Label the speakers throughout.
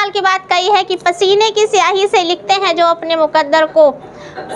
Speaker 1: इकबाल की बात कही है कि पसीने की स्याही से लिखते हैं जो अपने मुकद्दर को,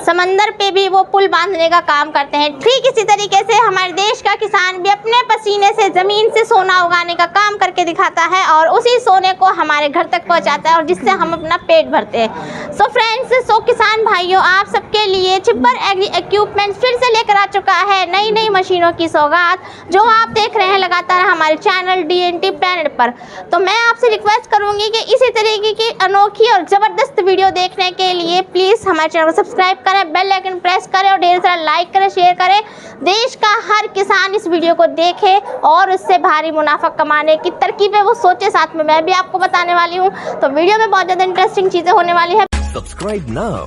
Speaker 1: समंदर पे भी वो पुल बांधने का काम करते हैं। ठीक इसी तरीके से हमारे देश का किसान भी अपने पसीने से ज़मीन से सोना उगाने का काम करके दिखाता है और उसी सोने को हमारे घर तक पहुंचाता है और जिससे हम अपना पेट भरते हैं। सो फ्रेंड्स, किसान भाइयों, आप सबके लिए छिब्बर एग्री इक्विपमेंट्स फिर से लेकर आ चुका है नई नई मशीनों की सौगात, जो आप देख रहे हैं लगातार हमारे चैनल DNT प्लैनेट पर। तो मैं आपसे रिक्वेस्ट करूंगी कि इसी तरीके की अनोखी और ज़बरदस्त वीडियो देखने के लिए प्लीज़ हमारे चैनल को सब्सक्राइब करें, बेल आइकन प्रेस करें और ढेर सारा लाइक करें, शेयर करें। देश का हर किसान इस वीडियो को देखे और उससे भारी मुनाफा कमाने की तरकीबें वो सोचे, साथ में मैं भी आपको बताने वाली हूँ। तो वीडियो में बहुत ज़्यादा इंटरेस्टिंग चीज़ें होने वाली है।
Speaker 2: Subscribe now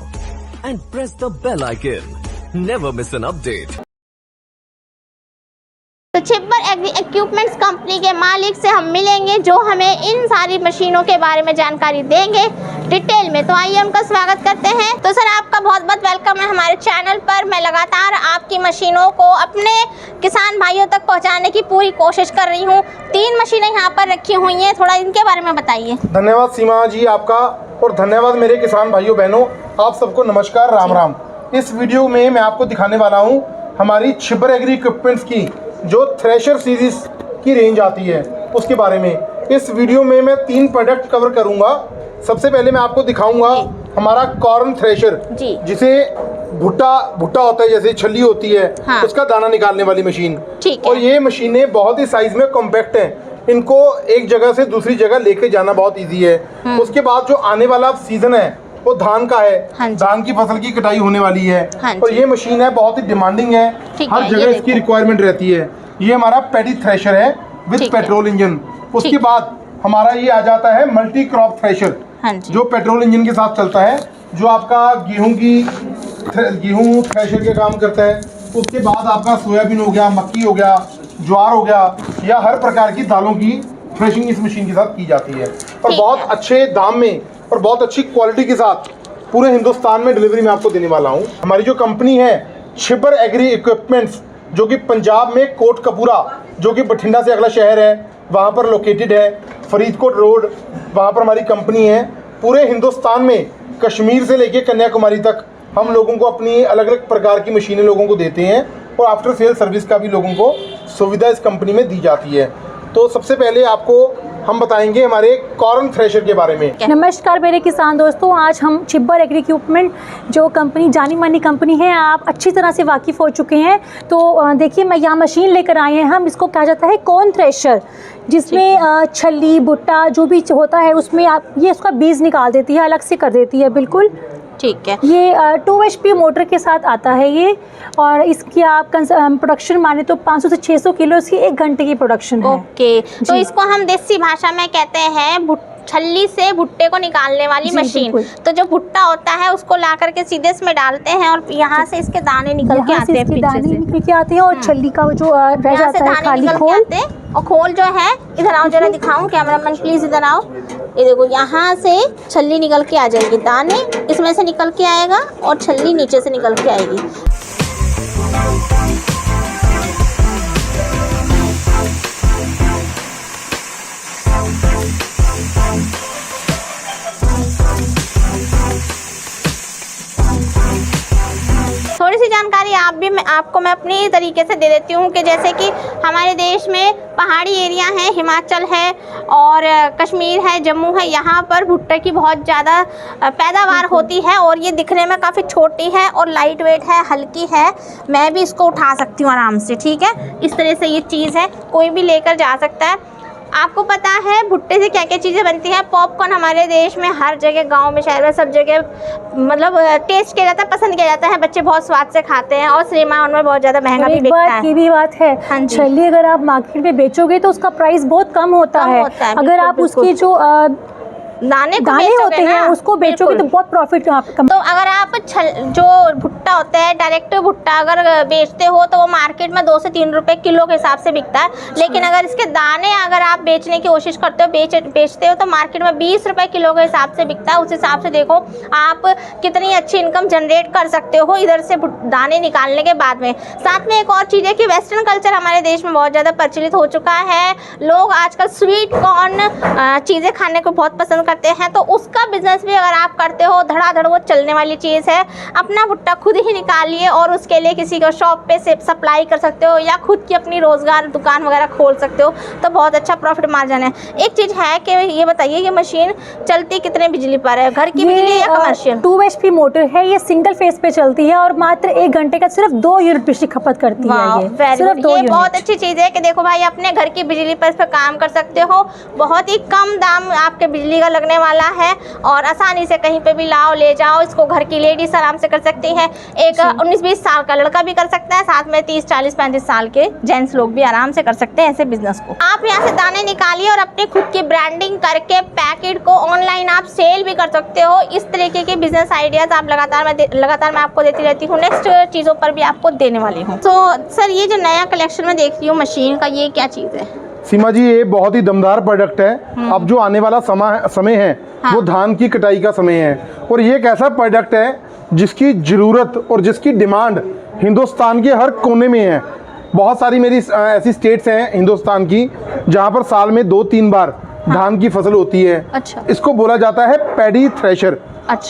Speaker 2: and press the bell icon. Never miss an update.
Speaker 1: तो छिब्बर एग्री इक्विपमेंट्स कंपनी के मालिक से हम मिलेंगे, जो हमें इन सारी मशीनों के बारे में जानकारी देंगे डिटेल में। तो आइए उनका स्वागत करते हैं। तो सर, आपका बहुत बहुत वेलकम है हमारे चैनल पर। मैं लगातार आपकी मशीनों को अपने किसान भाइयों तक पहुंचाने की पूरी कोशिश कर रही हूं। 3 मशीनें यहाँ पर रखी हुई हैं, थोड़ा इनके बारे में बताइए।
Speaker 3: धन्यवाद सीमा जी आपका, और धन्यवाद मेरे किसान भाइयों बहनों, आप सबको नमस्कार, राम राम। इस वीडियो में मैं आपको दिखाने वाला हूँ हमारी छिब्बर एग्री इक्विपमेंट्स की जो थ्रेशर सीरीज की रेंज आती है उसके बारे में। इस वीडियो में मैं 3 प्रोडक्ट कवर करूंगा। सबसे पहले मैं आपको दिखाऊंगा हमारा कॉर्न थ्रेशर, जिसे भुट्टा होता है, जैसे छल्ली होती है, हाँ। उसका दाना निकालने वाली मशीन। और ये मशीनें बहुत ही साइज में कॉम्पैक्ट हैं, इनको एक जगह से दूसरी जगह लेके जाना बहुत ईजी है। उसके बाद जो आने वाला सीजन है वो धान का है, हाँ, धान की फसल की कटाई होने वाली है, हाँ, और ये मशीन है बहुत ही डिमांडिंग है, हर जगह इसकी रिक्वायरमेंट रहती है। ये हमारा पैडी थ्रेशर है विद पेट्रोल इंजन। उसके बाद हमारा ये आ जाता है मल्टी क्रॉप थ्रेशर, हाँ, जो पेट्रोल इंजन के साथ चलता है, जो आपका गेहूं थ्रेशर के काम करता है। उसके बाद आपका सोयाबीन हो गया, मक्की हो गया, ज्वार हो गया, या हर प्रकार की दालों की थ्रेशिंग इस मशीन के साथ की जाती है, और बहुत अच्छे दाम में और बहुत अच्छी क्वालिटी के साथ पूरे हिंदुस्तान में डिलीवरी में आपको देने वाला हूँ। हमारी जो कंपनी है छिब्बर एग्री इक्विपमेंट्स, जो कि पंजाब में कोटकपूरा, जो कि बठिंडा से अगला शहर है, वहाँ पर लोकेटेड है। फरीदकोट रोड, वहाँ पर हमारी कंपनी है। पूरे हिंदुस्तान में कश्मीर से लेके कन्याकुमारी तक हम लोगों को अपनी अलग अलग प्रकार की मशीनें लोगों को देते हैं, और आफ्टर सेल सर्विस का भी लोगों को सुविधा इस कंपनी में दी जाती है। तो सबसे पहले आपको हम बताएंगे हमारे कॉर्न थ्रेशर के बारे में।
Speaker 4: नमस्कार मेरे किसान दोस्तों, आज हम छिब्बर एग्री इक्विपमेंट जो कंपनी जानी मानी कंपनी है, आप अच्छी तरह से वाकिफ़ हो चुके हैं। तो देखिए, मैं यहाँ मशीन लेकर आए हैं, हम इसको कहा जाता है कॉर्न थ्रेशर, जिसमें छल्ली भुट्टा जो भी होता है उसमें आप ये उसका बीज निकाल देती है, अलग से कर देती है, बिल्कुल
Speaker 1: ठीक है।
Speaker 4: ये 2 HP मोटर के साथ आता है ये, और इसकी आप प्रोडक्शन माने तो 500 से 600 किलो इसकी 1 घंटे की प्रोडक्शन है।
Speaker 1: ओके, तो इसको हम देसी भाषा में कहते हैं छल्ली से भुट्टे को निकालने वाली मशीन। तो जो भुट्टा होता है उसको ला करके सीधे इसमें डालते हैं और यहाँ से इसके दाने निकल के आते हैं,
Speaker 4: दाने निकल के आते हैं, और छल्ली का जो रह जाता है खाली खोल,
Speaker 1: और खोल जो है, इधर आओ जरा दिखाऊं, कैमरामैन प्लीज इधर आओ। ये देखो, यहाँ से छल्ली निकल के आ जाएगी, दाने इसमें से निकल के आएगा और छल्ली नीचे से निकल के आएगी। थोड़ी सी जानकारी आपको मैं अपनी तरीके से दे देती हूँ कि जैसे कि हमारे देश में पहाड़ी एरिया है, हिमाचल है और कश्मीर है, जम्मू है, यहाँ पर भुट्टे की बहुत ज़्यादा पैदावार होती है, और ये दिखने में काफ़ी छोटी है और लाइट वेट है, हल्की है। मैं भी इसको उठा सकती हूँ आराम से, ठीक है। इस तरह से ये चीज़ है, कोई भी लेकर जा सकता है। आपको पता है भुट्टे से क्या क्या चीज़ें बनती है? पॉपकॉर्न हमारे देश में हर जगह, गांव में, शहर में, सब जगह मतलब टेस्ट किया जाता है, पसंद किया जाता है, बच्चे बहुत स्वाद से खाते हैं, और सिनेमा उनमें बहुत ज़्यादा महंगा भी बिकता है।
Speaker 4: ये भी बात है, हाँ, छल्ली अगर आप मार्केट में बेचोगे तो उसका प्राइस बहुत कम होता है। अगर आप उसकी जो दाने होते हैं उसको बेचोगे तो बहुत प्रॉफिट आपका।
Speaker 1: तो अगर आप जो भुट्टा होता है, डायरेक्ट भुट्टा अगर बेचते हो तो वो मार्केट में 2 से 3 रुपए किलो के हिसाब से बिकता है, लेकिन अगर इसके दाने अगर आप बेचने की कोशिश करते हो, बेचते हो तो मार्केट में 20 रुपए किलो के हिसाब से बिकता है। उस हिसाब से देखो आप कितनी अच्छी इनकम जनरेट कर सकते हो इधर से दाने निकालने के बाद में। साथ में एक और चीज़ है कि वेस्टर्न कल्चर हमारे देश में बहुत ज़्यादा प्रचलित हो चुका है। लोग आजकल स्वीट कॉर्न चीज़ें खाने को बहुत पसंद करते हैं, तो उसका बिजनेस भी अगर आप करते हो, धड़ाधड़ वो चलने वाली चीज़ है। अपना भुट्टा खुद ही निकालिए और उसके लिए किसी को शॉप पे से सप्लाई कर सकते हो या खुद की अपनी रोज़गार दुकान वगैरह खोल सकते हो, तो बहुत अच्छा प्रॉफिट मार्जिन है। एक चीज़ है कि ये बताइए ये मशीन चलती कितने बिजली पर है, घर की बिजली या कमर्शियल?
Speaker 4: 2 HP मोटर है, ये सिंगल फेस पे चलती है और मात्र 1 घंटे का सिर्फ 2 यूनिट बिजली खपत करती है। ये सिर्फ 2
Speaker 1: ये
Speaker 4: यूनिट।
Speaker 1: बहुत अच्छी चीज़ है कि देखो भाई अपने घर की बिजली पर इस पर काम कर सकते हो। बहुत ही कम दाम आपके बिजली का लगने वाला है और आसानी से कहीं पे भी लाओ ले जाओ। इसको घर की लेडीज आराम से कर सकती है, एक 19-20 साल का लड़का भी कर सकता है, साथ में 30, 40, 35 साल के जेंट्स लोग भी आराम से कर सकते हैं ऐसे बिजनेस को। आप यहाँ से दाने निकालिए और अपनी खुद की ब्रांडिंग करके पैकेट को ऑनलाइन आप सेल भी कर सकते हो। इस तरीके के बिजनेस आइडियाज आप लगातार मैं आपको देती रहती हूँ, नेक्स्ट चीज़ों पर भी आपको देने वाली हूँ। तो सर ये जो नया कलेक्शन में देख रही हूँ मशीन का, ये क्या चीज़ है?
Speaker 3: सीमा जी ये बहुत ही दमदार प्रोडक्ट है। अब जो आने वाला समय है वो धान की कटाई का समय है और ये एक ऐसा प्रोडक्ट है जिसकी ज़रूरत और जिसकी डिमांड हिंदुस्तान के हर कोने में है। बहुत सारी मेरी ऐसी स्टेट्स हैं हिंदुस्तान की जहाँ पर साल में 2-3 बार धान की फसल होती है।
Speaker 1: अच्छा।
Speaker 3: इसको बोला जाता है paddy thresher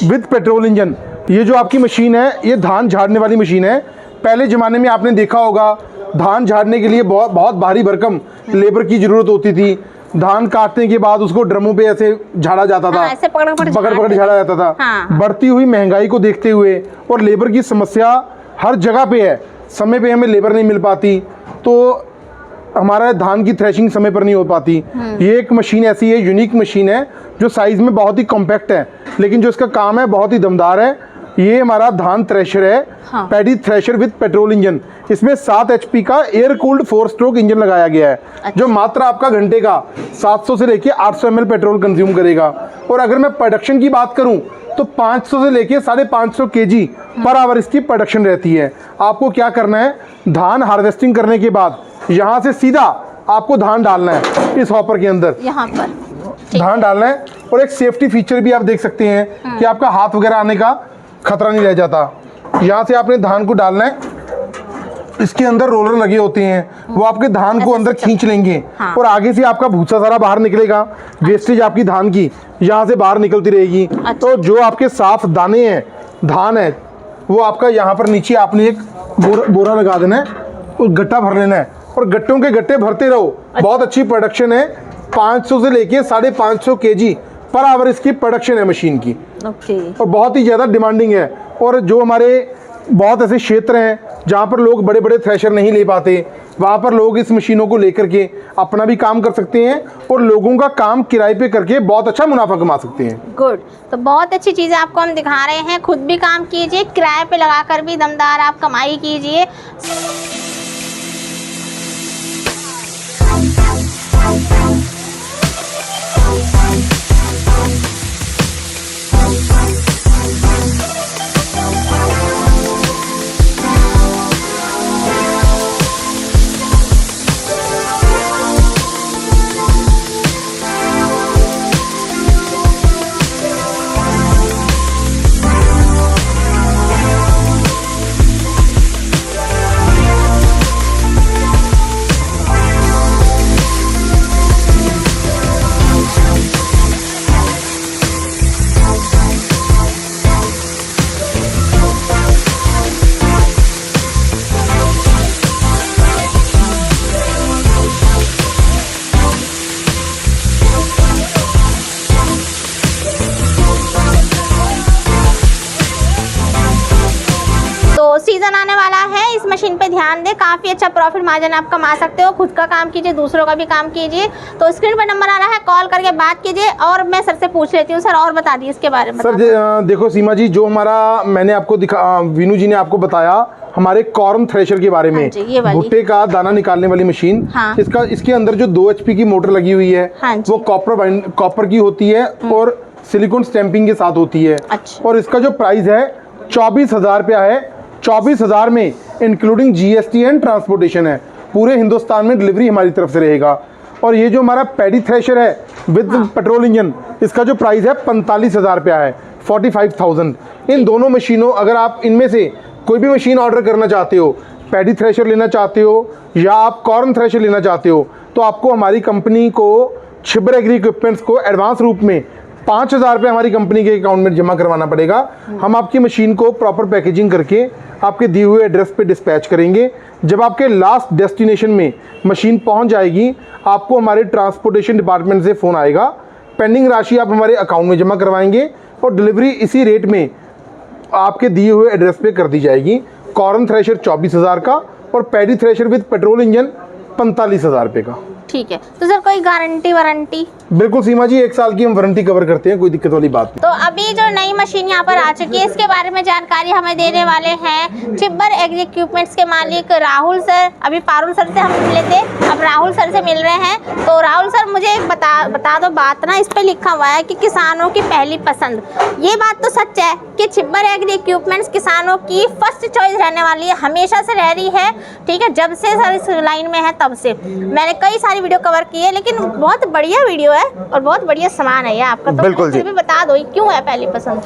Speaker 3: with petrol engine. ये जो आपकी मशीन है ये धान झाड़ने वाली मशीन है। पहले ज़माने में आपने देखा होगा धान झाड़ने के लिए बहुत भारी भरकम लेबर की ज़रूरत होती थी। धान काटने के बाद उसको ड्रमों पे ऐसे झाड़ा जाता था,
Speaker 1: ऐसे
Speaker 3: पकड़ झाड़ा जाता था।
Speaker 1: हाँ।
Speaker 3: बढ़ती हुई महंगाई को देखते हुए और लेबर की समस्या हर जगह पे है, समय पे हमें लेबर नहीं मिल पाती, तो हमारा धान की थ्रेशिंग समय पर नहीं हो पाती। ये एक मशीन ऐसी है, यूनिक मशीन है जो साइज़ में बहुत ही कॉम्पैक्ट है, लेकिन जो इसका काम है बहुत ही दमदार है। ये हमारा धान थ्रेशर है।
Speaker 1: हाँ।
Speaker 3: Paddy thresher with petrol engine. इसमें 7 HP का एयर कूल्ड 4 स्ट्रोक इंजन लगाया गया है।
Speaker 1: अच्छा।
Speaker 3: जो मात्र आपका घंटे का 700 से लेके 800 ml पेट्रोल कंज्यूम करेगा। और अगर मैं प्रोडक्शन की बात करूं तो 500 से लेके 550 kg पर आवर इसकी प्रोडक्शन रहती है। आपको क्या करना है, धान हार्वेस्टिंग करने के बाद यहाँ से सीधा आपको धान डालना है इस हॉपर के अंदर,
Speaker 1: यहाँ पर
Speaker 3: धान डालना है। और एक सेफ्टी फीचर भी आप देख सकते हैं कि आपका हाथ वगैरह आने का खतरा नहीं रह जाता। यहाँ से आपने धान को डालना है, इसके अंदर रोलर लगे होते हैं, वो आपके धान को अंदर खींच लेंगे। हाँ। और आगे से आपका भूसा सारा बाहर निकलेगा, वेस्टेज आपकी धान की यहाँ से बाहर निकलती रहेगी। अच्छा। तो जो आपके साफ दाने हैं, धान है, वो आपका यहाँ पर नीचे आपने एक बोरा लगा देना है और गट्टा भर लेना है और गट्टों के गट्टे भरते रहो। अच्छा। बहुत अच्छी प्रोडक्शन है, 500 से लेके 550 kg पर आवर इसकी प्रोडक्शन है मशीन की।
Speaker 1: ओके।
Speaker 3: और बहुत ही ज़्यादा डिमांडिंग है। और जो हमारे बहुत ऐसे क्षेत्र हैं जहाँ पर लोग बड़े बड़े थ्रेशर नहीं ले पाते, वहाँ पर लोग इस मशीनों को लेकर के अपना भी काम कर सकते हैं और लोगों का काम किराए पे करके बहुत अच्छा मुनाफा कमा सकते हैं।
Speaker 1: गुड। तो बहुत अच्छी चीज़ें आपको हम दिखा रहे हैं, खुद भी काम कीजिए, किराए पे लगाकर भी दमदार आप कमाई कीजिए। सीजन आने वाला है, इस मशीन पे ध्यान दें, काफ़ी अच्छा प्रॉफिट मार्जिन आप कमा सकते हो। खुद का काम कीजिए, दूसरों का भी काम कीजिए। तो स्क्रीन पर नंबर आ रहा है, कॉल करके बात कीजिए। और मैं सर से पूछ लेती हूँ, सर और बता दिए इसके बारे में।
Speaker 3: सर देखो सीमा जी, जो हमारा मैंने आपको वीनू जी ने आपको बताया हमारे कॉर्न थ्रेशर के बारे में, भुट्टे का दाना निकालने वाली मशीन। हाँ। इसके अंदर जो 2 HP की मोटर लगी हुई है। हाँ, वो कॉपर की होती है और सिलिकॉन स्टैंपिंग के साथ होती है। अच्छा। और इसका जो प्राइस है 24,000 रुपया है। 24,000 में इंक्लूडिंग GST एंड ट्रांसपोर्टेशन है। पूरे हिंदुस्तान में डिलीवरी हमारी तरफ से रहेगा। और ये जो हमारा पैडी थ्रेशर है विद पेट्रोल इंजन, इसका जो प्राइस है 45,000 रुपया है, 45,000। इन दोनों मशीनों, अगर आप इनमें से कोई भी मशीन ऑर्डर करना चाहते हो, पैडी थ्रेशर लेना चाहते हो या आप कॉर्न थ्रेशर लेना चाहते हो, तो आपको हमारी कंपनी को छिब्बर एग्री इक्विपमेंट्स को एडवांस रूप में 5,000 रुपये हमारी कंपनी के अकाउंट में जमा करवाना पड़ेगा। हम आपकी मशीन को प्रॉपर पैकेजिंग करके आपके दिए हुए एड्रेस पे डिस्पैच करेंगे। जब आपके लास्ट डेस्टिनेशन में मशीन पहुंच जाएगी, आपको हमारे ट्रांसपोर्टेशन डिपार्टमेंट से फ़ोन आएगा, पेंडिंग राशि आप हमारे अकाउंट में जमा करवाएंगे और डिलीवरी इसी रेट में आपके दिए हुए एड्रेस पे कर दी जाएगी। कॉर्न थ्रेशर 24,000 का और paddy thresher with petrol engine 45,000 रुपये का।
Speaker 1: ठीक है। तो सर कोई गारंटी वारंटी?
Speaker 3: बिल्कुल सीमा जी, 1 साल की हम वारंटी कवर करते हैं, कोई दिक्कत वाली बात नहीं।
Speaker 1: तो अभी जो नई मशीन यहाँ पर आ चुकी है, इसके बारे में जानकारी हमें देने वाले हैं छिब्बर एग्री इक्विपमेंट्स के मालिक राहुल सर। अभी पारुल सर से हम मिले थे, अब राहुल सर से मिल रहे हैं। तो राहुल सर मुझे एक बता दो बात ना, इस पे लिखा हुआ है कि किसानों की पहली पसंद। ये बात तो सच है कि छिब्बर एग्री इक्विपमेंट्स किसानों की फर्स्ट चॉइस रहने वाली है, हमेशा से रह रही है। ठीक है, जब से सर इस लाइन में है तब से मैंने कई सारी वीडियो कवर की है, लेकिन बहुत बढ़िया वीडियो है और बहुत बढ़िया सामान है ये आपका। तो
Speaker 5: बिल्कुल जी,
Speaker 1: भी बता दो क्यों है पहली पसंद?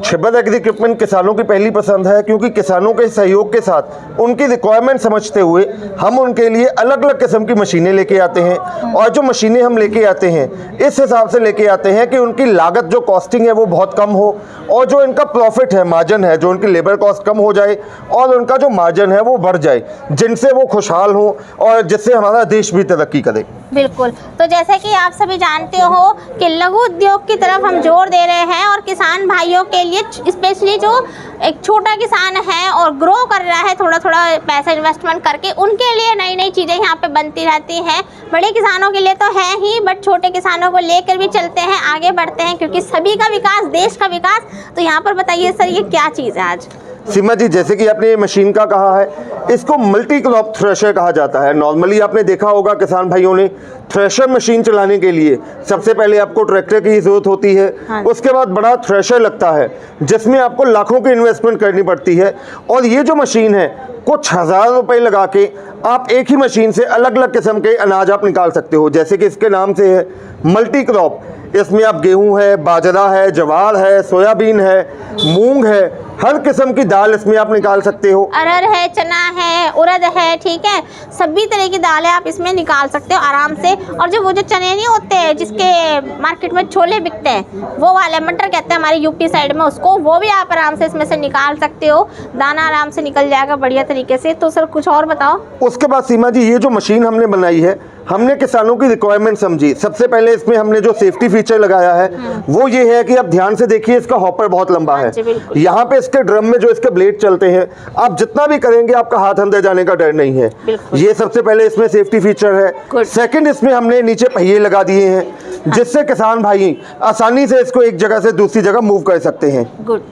Speaker 5: छिब्बर एग्री इक्विपमेंट किसानों की पहली पसंद है क्योंकि किसानों के सहयोग के साथ उनकी रिक्वायरमेंट समझते हुए हम उनके लिए अलग अलग किस्म की मशीनें लेके आते हैं। और जो मशीनें हम लेके आते हैं इस हिसाब से लेके आते हैं कि उनकी लागत जो कॉस्टिंग है वो बहुत कम हो और जो इनका प्रॉफिट है, मार्जिन है, जो उनकी लेबर कॉस्ट कम हो जाए और उनका जो मार्जिन है वो बढ़ जाए, जिनसे वो खुशहाल हो और जिससे हमारा देश भी तरक्की करे।
Speaker 1: बिल्कुल। तो जैसे कि आप सभी जानते हो कि लघु उद्योग की तरफ हम जोर दे रहे हैं और किसान भाइयों के लिए, स्पेशली जो एक छोटा किसान है और ग्रो कर रहा है, थोड़ा थोड़ा पैसा इन्वेस्टमेंट करके, उनके लिए नई नई चीज़ें यहाँ पे बनती रहती हैं। बड़े किसानों के लिए तो है ही, बट छोटे किसानों को लेकर भी चलते हैं, आगे बढ़ते हैं, क्योंकि सभी का विकास देश का विकास। तो यहाँ पर बताइए सर, ये क्या चीज़ है आज?
Speaker 5: सीमा जी, जैसे कि आपने ये मशीन का कहा है, इसको मल्टी क्रॉप थ्रेशर कहा जाता है। नॉर्मली आपने देखा होगा किसान भाइयों ने, थ्रेशर मशीन चलाने के लिए सबसे पहले आपको ट्रैक्टर की ज़रूरत होती है।
Speaker 1: हाँ।
Speaker 5: उसके बाद बड़ा थ्रेशर लगता है जिसमें आपको लाखों की इन्वेस्टमेंट करनी पड़ती है। और ये जो मशीन है, कुछ हज़ार रुपए लगा के आप एक ही मशीन से अलग अलग किस्म के अनाज आप निकाल सकते हो। जैसे कि इसके नाम से है मल्टी क्रॉप, इसमें आप गेहूं है, बाजरा है, ज्वार है, सोयाबीन है, मूंग है, हर किस्म की दाल इसमें आप निकाल सकते हो।
Speaker 1: अरहर है, चना है, उड़द है, ठीक है, सभी तरह की दालें आप इसमें निकाल सकते हो आराम से। और जो वो जो चने नहीं होते हैं जिसके मार्केट में छोले बिकते हैं, वो वाले मटर कहते हैं हमारे यूपी साइड में उसको, वो भी आप आराम से इसमें से निकाल सकते हो, दाना आराम से निकल जाएगा बढ़िया तरीके से। तो सर कुछ और बताओ।
Speaker 5: उसके बाद सीमा जी, ये जो मशीन हमने बनाई है, हमने किसानों की रिक्वायरमेंट समझी। सबसे पहले इसमें हमने जो सेफ्टी फीचर लगाया है वो ये है कि आप ध्यान से देखिए, इसका हॉपर बहुत लंबा है। यहाँ पे इसके ड्रम में जो इसके ब्लेड चलते हैं, आप जितना भी करेंगे आपका हाथ अंदर जाने का डर नहीं है। ये सबसे पहले इसमें सेफ्टी फीचर है। सेकंड, इसमें हमने नीचे पहिए लगा दिए हैं जिससे किसान भाई आसानी से इसको एक जगह से दूसरी जगह मूव कर सकते हैं।
Speaker 1: गुड।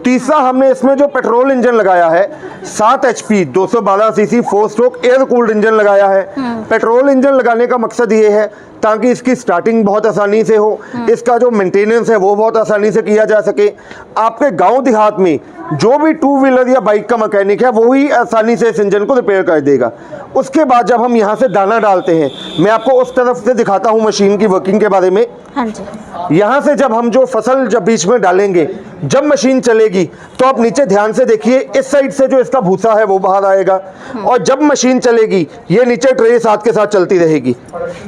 Speaker 5: तीसरा, हमने इसमें जो पेट्रोल इंजन लगाया है, 7 HP 212 CC 4 stroke air cooled engine लगाया है। पेट्रोल इंजन लगाने का मकसद ये है ताकि इसकी स्टार्टिंग बहुत आसानी से हो, इसका जो मेंटेनेंस है वो बहुत आसानी से किया जा सके। आपके गांव देहात में जो भी 2 व्हीलर या बाइक का मैकेनिक है वो ही आसानी से इस इंजन को रिपेयर कर देगा। उसके बाद जब हम यहाँ से दाना डालते हैं, मैं आपको उस तरफ से दिखाता हूँ मशीन की वर्किंग के बारे में।
Speaker 1: हाँ जी।
Speaker 5: यहाँ से जब हम जो फसल जब बीच में डालेंगे, जब मशीन चलेगी तो आप नीचे ध्यान से देखिए, इस साइड से जो इसका भूसा है वो बाहर आएगा और जब मशीन चलेगी ये नीचे ट्रे साथ के साथ चलती रहेगी।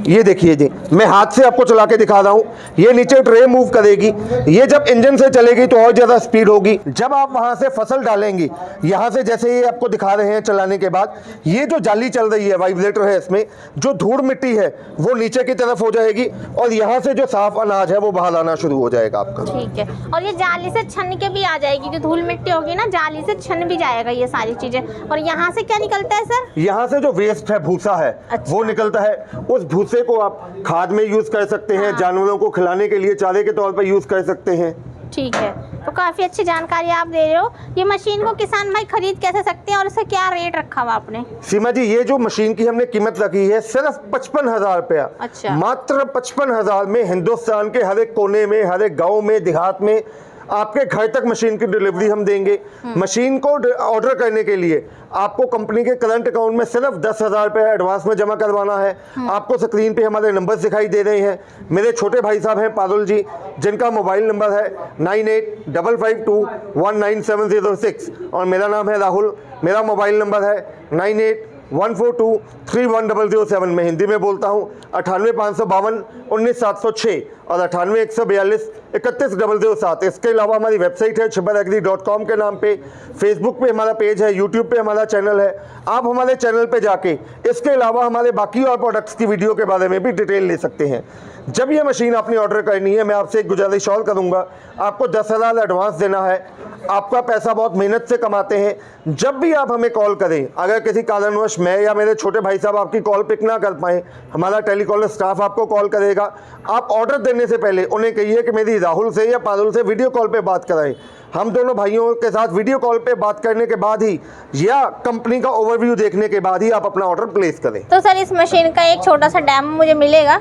Speaker 5: ये देखिए जी, मैं हाथ से आपको चला के दिखा रहा हूँ, ये नीचे ट्रे मूव करेगी। ये जब इंजन से चलेगी तो और ज़्यादा स्पीड होगी। जब आप वहाँ से फसल डालेंगी, यहाँ से जैसे ये आपको दिखा रहे हैं चलाने के बाद, ये जो जाली चल रही है, वाइब्रेटर है, इसमें जो धूड़ मिट्टी है वो नीचे की तरफ हो जाएगी और यहाँ से जो साफ अनाज है वो बाहर आना शुरू हो जाएगा आपका।
Speaker 1: ठीक है। और ये जाली से छन के भी आ जाएगी, जो धूल मिट्टी होगी ना, जाली से छन भी जाएगा ये सारी चीजें। और यहाँ से क्या निकलता है सर?
Speaker 5: यहाँ से जो वेस्ट है, भूसा है,
Speaker 1: अच्छा।
Speaker 5: वो निकलता है। उस भूसे को आप खाद में यूज कर सकते हैं, जानवरों को खिलाने के लिए चारे के तौर पर यूज कर सकते हैं।
Speaker 1: ठीक है। तो काफ़ी अच्छी जानकारी आप दे रहे हो। ये मशीन को किसान भाई खरीद कैसे सकते हैं और इसका क्या रेट रखा हुआ आपने?
Speaker 5: सीमा जी, ये जो मशीन की हमने कीमत रखी है सिर्फ 55,000 रुपया।
Speaker 1: अच्छा।
Speaker 5: मात्र 55,000 में हिंदुस्तान के हर एक कोने में, हर एक गाँव में, देहात में आपके घर तक मशीन की डिलीवरी हम देंगे। मशीन को ऑर्डर करने के लिए आपको कंपनी के करंट अकाउंट में सिर्फ 10,000 रुपये एडवांस में जमा करवाना है। आपको स्क्रीन पे हमारे नंबर्स दिखाई दे रहे हैं। मेरे छोटे भाई साहब हैं पारुल जी, जिनका मोबाइल नंबर है 9855219706 और मेरा नाम है राहुल, मेरा मोबाइल नंबर है 98 14231007 में हिंदी में बोलता हूँ 98 552 19 706 और 98 142 31 007। इसके अलावा हमारी वेबसाइट है chibbaragri.com के नाम पे, फेसबुक पे हमारा पेज है, यूट्यूब पे हमारा चैनल है। आप हमारे चैनल पे जाके इसके अलावा हमारे बाकी और प्रोडक्ट्स की वीडियो के बारे में भी डिटेल ले सकते हैं। जब ये मशीन आपने ऑर्डर करनी है, मैं आपसे एक गुजारिश और करूँगा, आपको 10,000 एडवांस देना है। आपका पैसा बहुत मेहनत से कमाते हैं। जब भी आप हमें कॉल करें, अगर किसी कारणवश मैं या मेरे छोटे भाई साहब आपकी कॉल पिक ना कर पाएँ, हमारा टेलीकॉलर स्टाफ आपको कॉल करेगा। आप ऑर्डर देने से पहले उन्हें कहिए कि मेरी राहुल से या पारुल से वीडियो कॉल पे बात कराएं। हम दोनों भाइयों के साथ वीडियो कॉल पे बात करने के बाद ही या कंपनी का ओवरव्यू देखने के बाद ही आप अपना ऑर्डर प्लेस करें।
Speaker 1: तो सर इस मशीन का एक छोटा सा डेमो मुझे मिलेगा?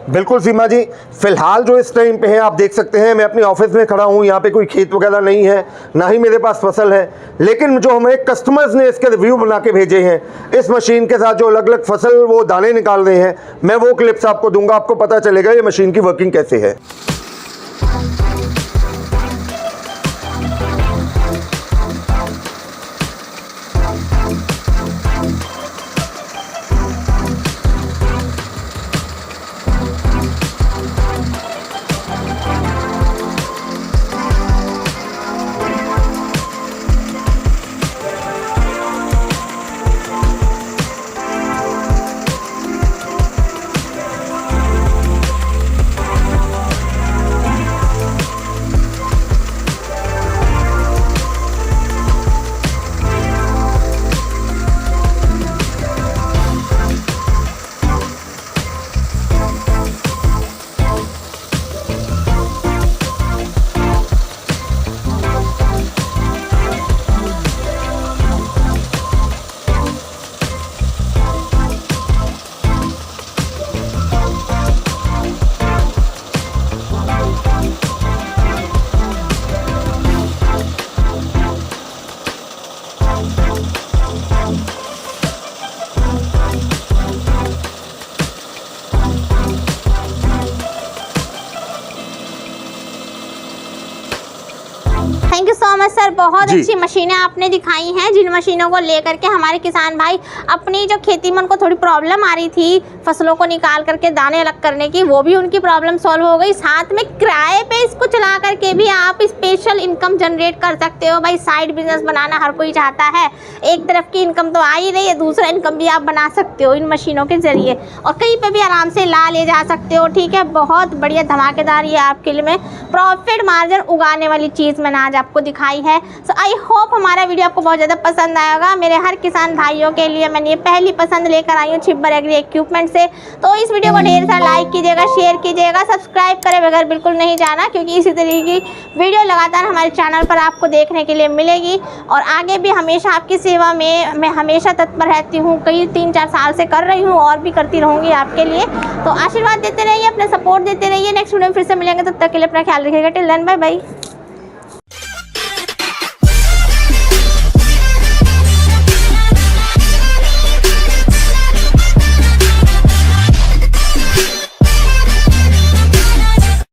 Speaker 5: बिल्कुल सीमा जी, फिलहाल जो इस टाइम पे है आप देख सकते हैं, मैं अपने ऑफिस में खड़ा हूँ। यहाँ पे कोई खेत वगैरह नहीं है, ना ही मेरे पास फसल है, लेकिन जो हमें कस्टमर्स ने इसके रिव्यू बना के भेजे हैं, इस मशीन के साथ जो अलग अलग फसल वो दाने निकाल रहे हैं, मैं वो क्लिप्स आपको दूंगा। आपको पता चलेगा ये मशीन की वर्किंग कैसे है।
Speaker 1: Thank you so much sir, बहुत
Speaker 5: जी।
Speaker 1: अच्छी मशीनें आपने दिखाई हैं, जिन मशीनों को लेकर के हमारे किसान भाई अपनी जो खेती में उनको थोड़ी प्रॉब्लम आ रही थी फसलों को निकाल करके दाने अलग करने की, वो भी उनकी प्रॉब्लम सॉल्व हो गई। साथ में किराए पे इसको चला करके भी आप स्पेशल इनकम जनरेट कर सकते हो। भाई साइड बिजनेस बनाना हर कोई चाहता है, एक तरफ की इनकम तो आ ही रही है, दूसरा इनकम भी आप बना सकते हो इन मशीनों के जरिए, और कहीं पे भी आराम से ला ले जा सकते हो। ठीक है, बहुत बढ़िया धमाकेदार ये आपके लिए मैं प्रॉफिट मार्जिन उगाने वाली चीज़ मैंने आज आपको दिखाई है। सो आई होप हमारा वीडियो आपको बहुत ज़्यादा पसंद आएगा। मेरे हर किसान भाइयों के लिए मैंने ये पहली पसंद लेकर आई हूँ छिब्बर एग्री इक्विपमेंट से। तो इस वीडियो को ढेर सारा लाइक कीजिएगा, शेयर कीजिएगा, सब्सक्राइब करे बगैर बिल्कुल नहीं जाना, क्योंकि इसी तरीके की वीडियो लगातार हमारे चैनल पर आपको देखने के लिए मिलेगी। और आगे भी हमेशा आपकी सेवा में मैं हमेशा तत्पर रहती हूँ, कई 3-4 साल से कर रही हूँ और भी करती रहूँगी आपके लिए। तो आशीर्वाद देते रहिए, अपना सपोर्ट देते रहिए। नेक्स्ट वीडियो में फिर से मिलेंगे, तब तक के लिए अपना ख्याल रखिएगा। Till then bye bye.